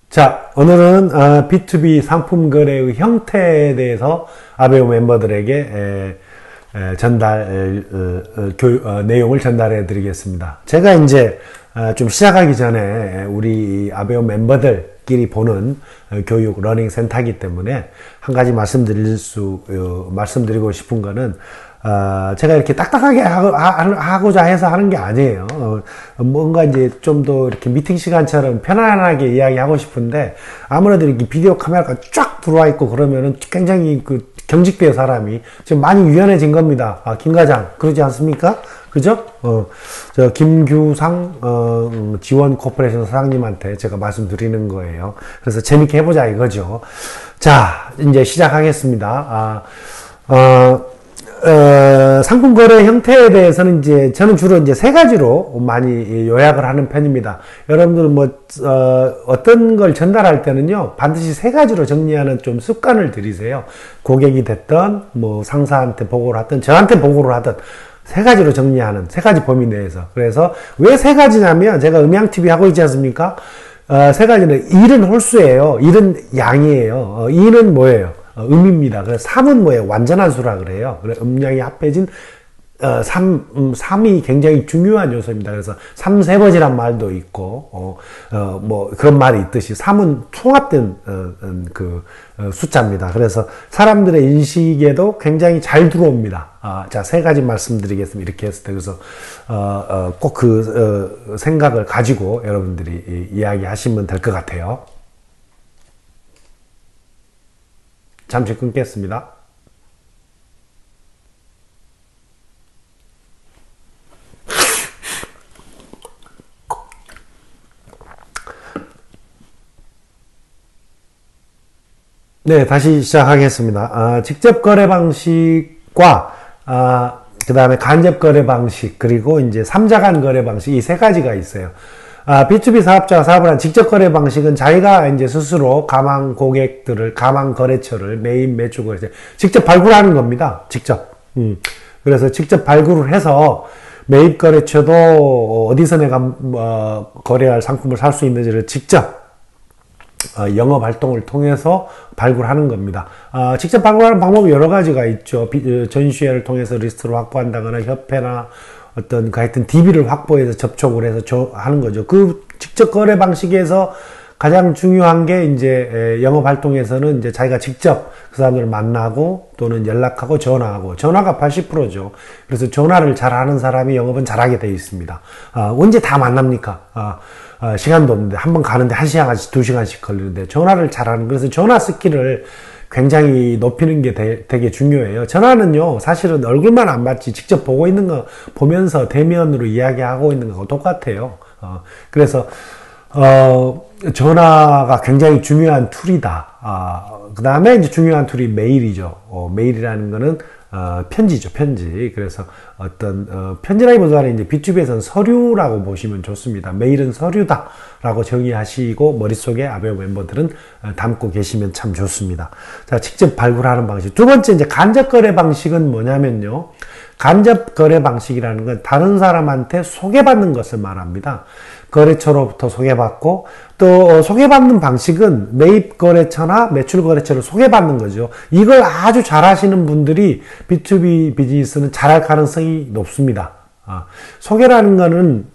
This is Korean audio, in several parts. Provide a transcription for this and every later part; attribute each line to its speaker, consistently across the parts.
Speaker 1: 자, 오늘은 B2B 상품 거래의 형태에 대해서 아베오 멤버들에게 내용을 전달해 드리겠습니다. 제가 이제 좀 시작하기 전에 우리 아베오 멤버들끼리 보는 교육 러닝 센터이기 때문에 한 가지 말씀드리고 싶은 거는 제가 이렇게 딱딱하게 하고자 해서 하는 게 아니에요. 뭔가 이제 좀 더 이렇게 미팅 시간처럼 편안하게 이야기하고 싶은데 아무래도 이렇게 비디오 카메라가 쫙 들어와 있고 그러면은 굉장히 경직돼요, 사람이. 지금 많이 유연해진 겁니다. 김 과장, 그러지 않습니까? 그죠? 저 김규상 지원 코퍼레이션 사장님한테 제가 말씀드리는 거예요. 그래서 재밌게 해보자 이거죠. 자, 이제 시작하겠습니다. 상품 거래 형태에 대해서는 이제 저는 주로 이제 세 가지로 많이 요약을 하는 편입니다. 여러분들은 어떤 걸 전달할 때는요, 반드시 세 가지로 정리하는 좀 습관을 들이세요. 고객이 됐든, 상사한테 보고를 하든, 저한테 보고를 하든, 세 가지로 정리하는, 세 가지 범위 내에서. 그래서 왜 세 가지냐면, 제가 음향TV 하고 있지 않습니까? 세 가지는 일은 홀수예요. 일은 양이에요. 이는 뭐예요? 음입니다. 그래서 3은 뭐예요? 완전한 수라 그래요. 그래, 음량이 합해진 3이 굉장히 중요한 요소입니다. 그래서 3세번이란 말도 있고, 그런 말이 있듯이 3은 통합된, 숫자입니다. 그래서 사람들의 인식에도 굉장히 잘 들어옵니다. 자, 세 가지 말씀드리겠습니다. 이렇게 했을 때, 그래서, 꼭 생각을 가지고 여러분들이 이야기하시면 될 것 같아요. 잠시 끊겠습니다. 네, 다시 시작하겠습니다. 직접 거래 방식과, 그 다음에 간접 거래 방식, 그리고 이제 3자 간 거래 방식, 이 세 가지가 있어요. B2B 사업자가 사업을 한 직접 거래 방식은 자기가 이제 스스로 가망 고객들을, 가망 거래처를, 메인 매출 거래처, 직접 발굴하는 겁니다. 직접. 그래서 직접 발굴을 해서 매입 거래처도 어디서 내가, 거래할 상품을 살 수 있는지를 직접, 영업 활동을 통해서 발굴하는 겁니다. 직접 발굴하는 방법이 여러 가지가 있죠. 전시회를 통해서 리스트를 확보한다거나 협회나 하여튼 DB를 확보해서 접촉을 해서 하는 거죠. 그 직접 거래 방식에서 가장 중요한 게 이제 영업 활동에서는 이제 자기가 직접 그 사람들을 만나고 또는 연락하고 전화하고, 전화가 80%죠. 그래서 전화를 잘하는 사람이 영업은 잘하게 되어 있습니다. 언제 다 만납니까? 시간도 없는데, 한 번 가는데 1시간씩, 2시간씩 걸리는데, 전화를 잘하는, 그래서 전화 스킬을 굉장히 높이는 게 되게 중요해요. 전화는요, 사실은 얼굴만 안 봤지, 직접 보고 있는 거 보면서 대면으로 이야기하고 있는 거하고 똑같아요. 그래서, 전화가 굉장히 중요한 툴이다. 그 다음에 이제 중요한 툴이 메일이죠. 메일이라는 거는, 편지죠, 편지. 그래서 편지라기보다는 이제 B2B에서는 서류라고 보시면 좋습니다. 메일은 서류다라고 정의하시고 머릿속에 아베오 멤버들은 담고 계시면 참 좋습니다. 자, 직접 발굴하는 방식. 두 번째, 이제 간접 거래 방식은 뭐냐면요. 간접 거래 방식이라는 건 다른 사람한테 소개받는 것을 말합니다. 거래처로부터 소개받고, 또 소개받는 방식은 매입 거래처나 매출 거래처를 소개받는 거죠. 이걸 아주 잘 하시는 분들이 B2B 비즈니스는 잘할 가능성이 높습니다. 소개라는 거는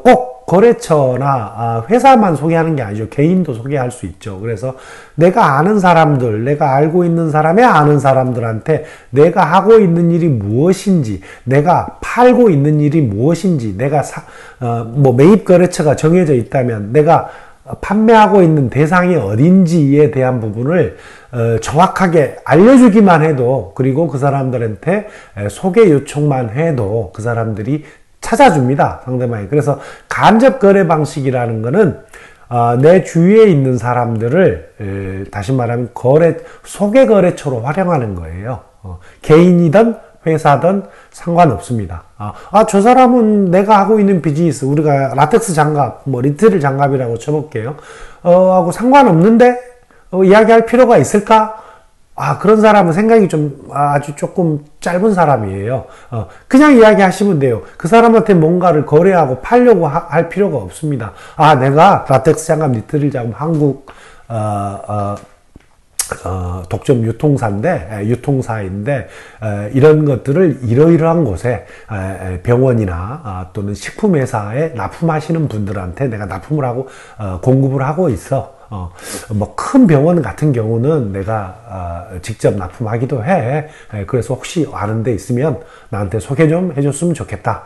Speaker 1: 꼭 거래처나 회사만 소개하는 게 아니죠. 개인도 소개할 수 있죠. 그래서 내가 아는 사람들, 내가 알고 있는 사람의 아는 사람들한테 내가 하고 있는 일이 무엇인지, 내가 팔고 있는 일이 무엇인지, 내가 매입 거래처가 정해져 있다면 내가 판매하고 있는 대상이 어딘지에 대한 부분을 정확하게 알려주기만 해도, 그리고 그 사람들한테 소개 요청만 해도 그 사람들이 찾아줍니다, 상대방이. 그래서 간접 거래 방식이라는 거는 내 주위에 있는 사람들을 다시 말하면 소개 거래처로 활용하는 거예요. 개인이든 회사든 상관없습니다. 저 사람은 내가 하고 있는 비즈니스, 우리가 라텍스 장갑, 리트릴 장갑이라고 쳐볼게요. 하고 상관없는데 이야기할 필요가 있을까? 그런 사람은 생각이 좀 아주 조금 짧은 사람이에요. 그냥 이야기하시면 돼요. 그 사람한테 뭔가를 거래하고 팔려고 할 필요가 없습니다. 내가 라텍스 장갑, 니트릴 장갑, 한국 독점 유통사인데 이런 것들을 이러이러한 곳에 병원이나 또는 식품회사에 납품하시는 분들한테 내가 납품을 하고 공급을 하고 있어. 뭐 큰 병원 같은 경우는 내가 직접 납품하기도 해. 그래서 혹시 아는 데 있으면 나한테 소개 좀 해줬으면 좋겠다.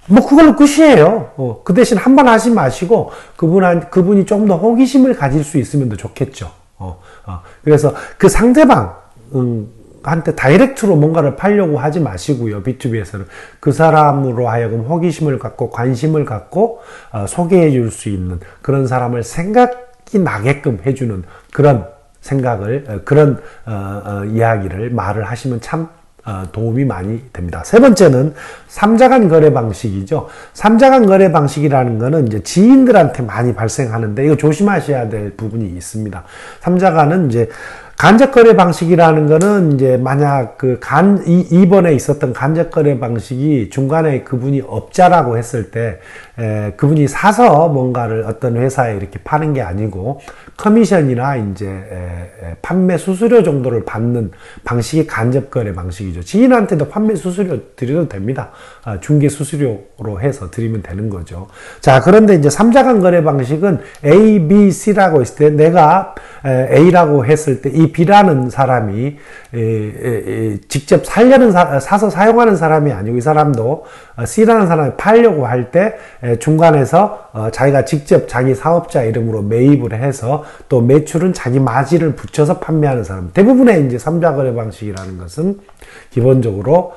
Speaker 1: 뭐 그걸로 끝이에요. 그 대신 한 번 하지 마시고 그분이 좀 더 호기심을 가질 수 있으면 더 좋겠죠. 그래서 그 상대방 한테 다이렉트로 뭔가를 팔려고 하지 마시고요. B2B에서는 그 사람으로 하여금 호기심을 갖고 관심을 갖고 소개해 줄 수 있는 그런 사람을 생각이 나게끔 해주는 그런 생각을 그런 이야기를 말을 하시면 참 도움이 많이 됩니다. 세 번째는 삼자간 거래 방식이죠. 삼자간 거래 방식이라는 거는 이제 지인들한테 많이 발생하는데 이거 조심하셔야 될 부분이 있습니다. 삼자간은 이제 간접 거래 방식이라는 거는 이제 만약 이번에 있었던 간접 거래 방식이 중간에 그분이 업자라고 했을 때 그분이 사서 뭔가를 어떤 회사에 이렇게 파는 게 아니고 커미션이나 이제 판매 수수료 정도를 받는 방식이 간접 거래 방식이죠. 지인한테도 판매 수수료 드려도 됩니다. 중개 수수료로 해서 드리면 되는 거죠. 자, 그런데 이제 삼자간 거래 방식은 A, B, C라고 있을 때 내가 A라고 했을 때 이 B라는 사람이 직접 사서 사용하는 사람이 아니고 이 사람도 C라는 사람이 팔려고 할 때 중간에서 자기가 직접 자기 사업자 이름으로 매입을 해서 또 매출은 자기 마진을 붙여서 판매하는 사람. 대부분의 이제 삼자 거래 방식이라는 것은 기본적으로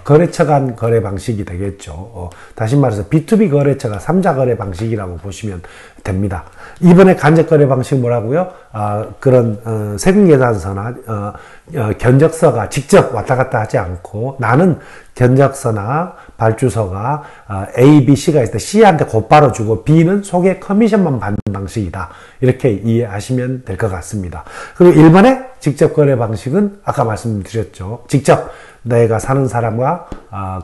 Speaker 1: 거래처 간 거래 방식이 되겠죠. 다시 말해서 B2B 거래처가 삼자 거래 방식이라고 보시면 됩니다. 이번에 간접 거래 방식 뭐라고요? 그런 세금계산서나 견적서가 직접 왔다 갔다 하지 않고 나는 견적서나 발주서가 A, B, C가 있을 때 C한테 곧바로 주고 B는 소개 커미션만 받는 방식이다. 이렇게 이해하시면 될 것 같습니다. 그리고 일본의 직접 거래 방식은 아까 말씀드렸죠. 직접 내가 사는 사람과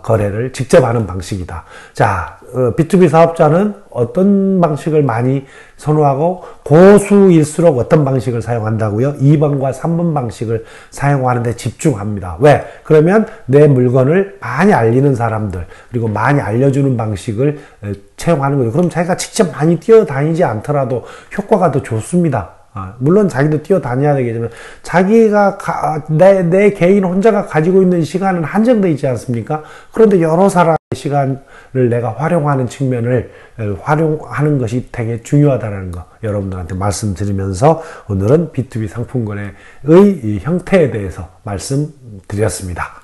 Speaker 1: 거래를 직접 하는 방식이다. 자, B2B 사업자는 어떤 방식을 많이 선호하고 고수일수록 어떤 방식을 사용한다고요? 2번과 3번 방식을 사용하는 데 집중합니다. 왜? 그러면 내 물건을 많이 알리는 사람들 그리고 많이 알려주는 방식을 채용하는 거죠. 그럼 자기가 직접 많이 뛰어다니지 않더라도 효과가 더 좋습니다. 물론 자기도 뛰어다녀야 되겠지만 자기가 내 개인 혼자가 가지고 있는 시간은 한정되어 있지 않습니까? 그런데 여러 사람의 시간을 내가 활용하는 측면을 활용하는 것이 되게 중요하다는 거 여러분들한테 말씀드리면서 오늘은 B2B 상품 거래의 형태에 대해서 말씀드렸습니다.